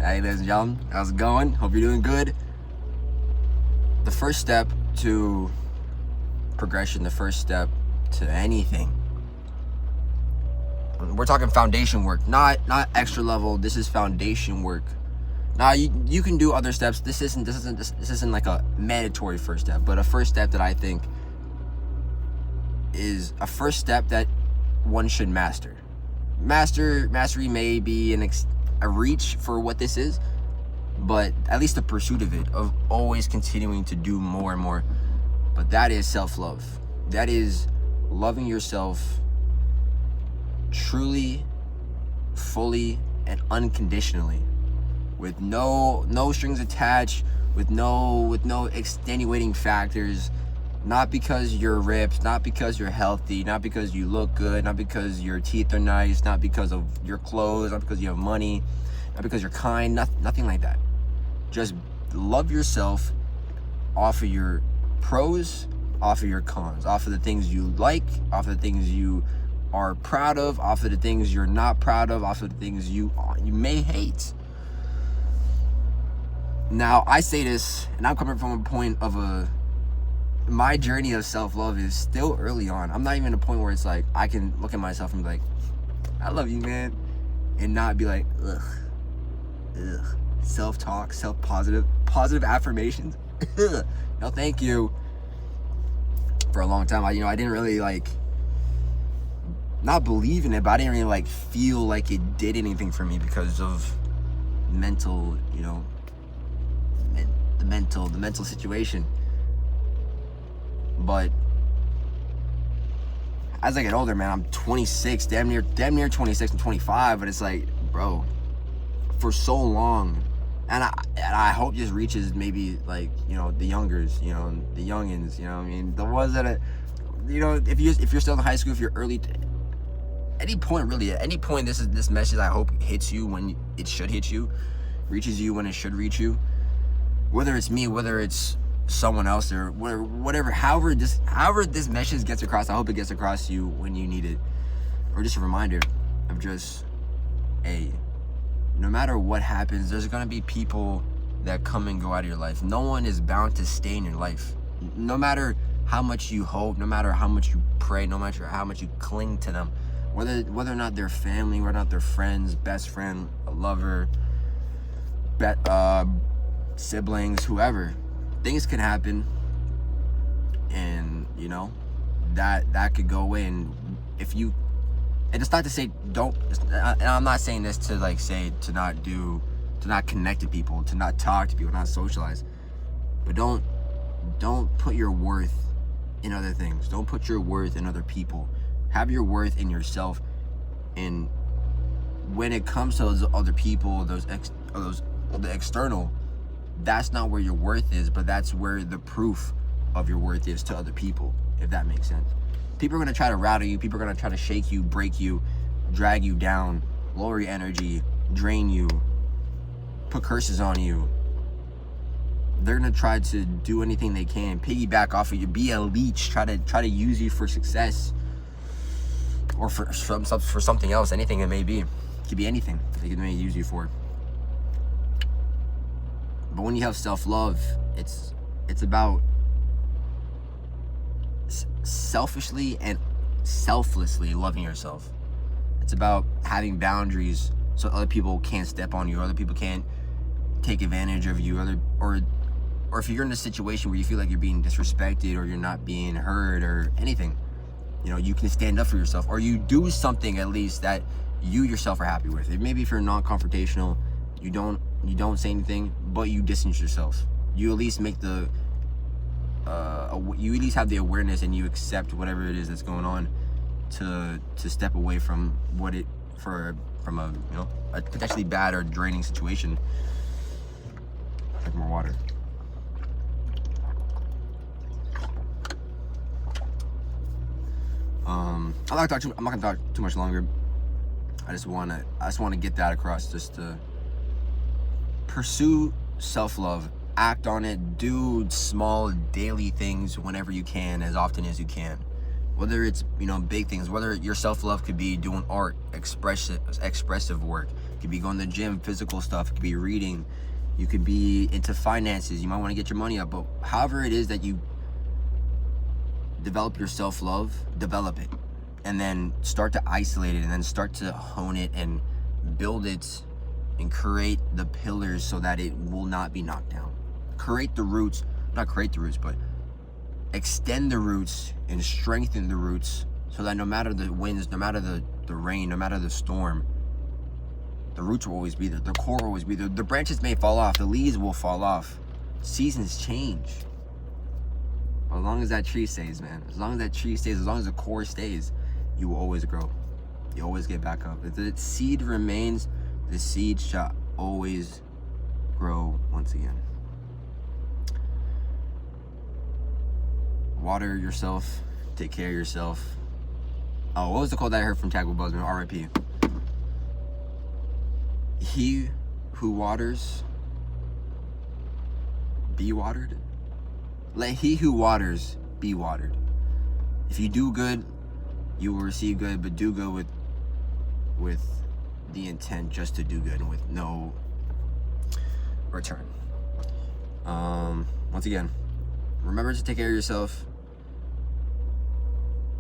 Hey, ladies and gentlemen, how's it going? Hope you're doing good. The first step to progression, the first step to anything. We're talking foundation work, not extra level. This is foundation work. Now you can do other steps. This isn't like a mandatory first step, but a first step that I think is a first step that one should master. Mastery may be a reach for what this is, but at least the pursuit of it, of always continuing to do more and more. But that is self-love. That is loving yourself truly, fully, and unconditionally, with no strings attached, with no extenuating factors. Not because you're ripped, not because you're healthy, not because you look good, not because your teeth are nice, not because of your clothes, not because you have money, not because you're kind, nothing like that. Just love yourself off of your pros, off of your cons, off of the things you like, off of the things you are proud of, off of the things you're not proud of, off of the things you may hate. Now, I say this, and I'm coming from a point of my journey of self-love is still early on. I'm not even at a point where it's like I can look at myself and be like, I love you, man, and not be like, ugh, self-talk, positive affirmations. No, thank you. For a long time, I didn't really not believe in it, but I didn't really feel like it did anything for me because of mental, the mental situation. But as I get older, man, I'm 26, damn near 26 and 25, but it's like, bro, for so long, and I hope this reaches maybe the youngers, the youngins, I mean, the ones that if you're still in high school, if you're early, at any point, this message I hope hits you when it should hit you, reaches you when it should reach you, whether it's me, whether it's someone else, or whatever, however this message gets across, I hope it gets across to you when you need it, or just a reminder of just, hey, no matter what happens, there's gonna be people that come and go out of your life. No one is bound to stay in your life. No matter how much you hope, no matter how much you pray, no matter how much you cling to them, whether or not they're family, whether or not they're friends, best friend, a lover, siblings, whoever. Things can happen, and that could go away. And it's not to say don't. And I'm not saying this to say to not connect to people, to not talk to people, not socialize. But don't put your worth in other things. Don't put your worth in other people. Have your worth in yourself. And when it comes to those other people, the external, that's not where your worth is, but that's where the proof of your worth is to other people, if that makes sense. People are going to try to rattle you. People are going to try to shake you, break you, drag you down, lower your energy, drain you, put curses on you. They're going to try to do anything they can, piggyback off of you, be a leech, try to use you for success or for something else, anything it may be. It could be anything they may use you for. But when you have self-love, it's about selfishly and selflessly loving yourself. It's about having boundaries so other people can't step on you, other people can't take advantage of you, or if you're in a situation where you feel like you're being disrespected or you're not being heard or anything, you can stand up for yourself, or you do something at least that you yourself are happy with. Maybe if you're non-confrontational, you don't say anything, but you distance yourself. You at least make you at least have the awareness, and you accept whatever it is that's going on to step away from from a potentially bad or draining situation. Drink more water. I'm not gonna talk too much longer. I just wanna get that across, just to pursue self-love, act on it, do small daily things whenever you can, as often as you can. Whether it's, big things, whether your self-love could be doing art, expressive work, You could be going to the gym, physical stuff. It could be reading. You could be into finances. You might want to get your money up. But however it is that you develop your self-love, develop it. And then start to isolate it, and then start to hone it and build it and create the pillars so that it will not be knocked down. Create the roots, not create the roots, but extend the roots and strengthen the roots so that no matter the winds, no matter the rain, no matter the storm, the roots will always be there. The core will always be there. The branches may fall off. The leaves will fall off. Seasons change. But as long as that tree stays, man, as long as that tree stays, as long as the core stays, you will always grow. You always get back up. If the seed remains, the seed shall always grow once again. Water yourself. Take care of yourself. Oh, what was the quote that I heard from Chadwick Boseman? R.I.P. He who waters be watered. Let he who waters be watered. If you do good, you will receive good, but do good with the intent just to do good and with no return. Once again, remember to take care of yourself.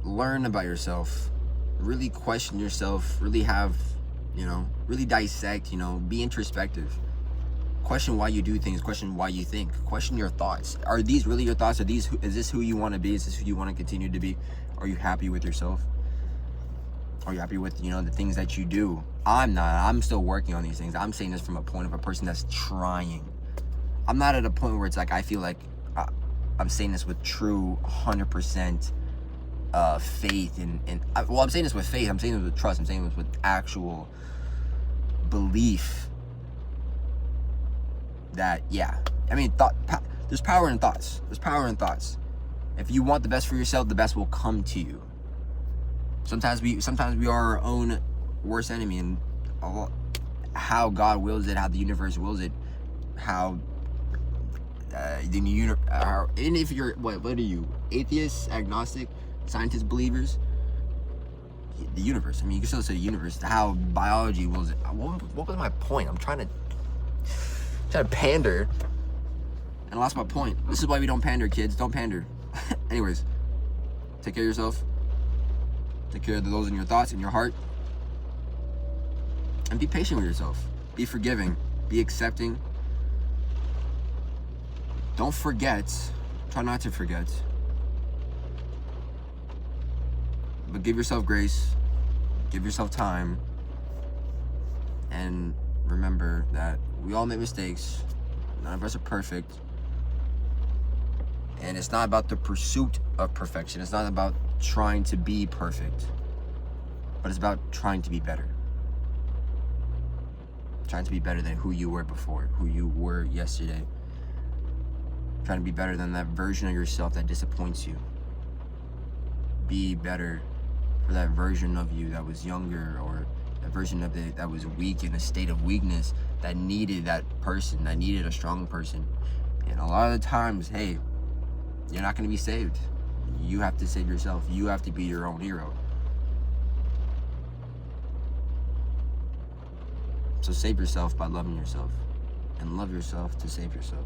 Learn about yourself. Really question yourself. Really have, really dissect, be introspective. Question why you do things. Question why you think. Question your thoughts. Are these really your thoughts? Is this who you want to be? Is this who you want to continue to be? Are you happy with yourself? Are you happy with, the things that you do? I'm not. I'm still working on these things. I'm saying this from a point of a person that's trying. I'm not at a point where it's like, I feel like I'm saying this with true 100% faith. I'm saying this with faith. I'm saying this with trust. I'm saying this with actual belief that, there's power in thoughts. There's power in thoughts. If you want the best for yourself, the best will come to you. Sometimes we are our own worst enemy, and how God wills it, how the universe wills it, how and if you're what are you, atheists, agnostic, scientist, believers, the universe. You can still say the universe. How biology wills it. What was my point? I'm trying to pander, and I lost my point. This is why we don't pander, kids. Don't pander. Anyways, take care of yourself. Take care of those in your thoughts, in your heart. And be patient with yourself. Be forgiving. Be accepting. Don't forget. Try not to forget. But give yourself grace. Give yourself time. And remember that we all make mistakes. None of us are perfect. And it's not about the pursuit of perfection. It's not about trying to be perfect, but it's about trying to be better. Trying to be better than who you were before, who you were yesterday. Trying to be better than that version of yourself that disappoints you. Be better for that version of you that was younger, or that version of that was weak, in a state of weakness, that needed that person, that needed a strong person. And a lot of the times, hey, you're not going to be saved. You have to save yourself. You have to be your own hero. So save yourself by loving yourself. And love yourself to save yourself.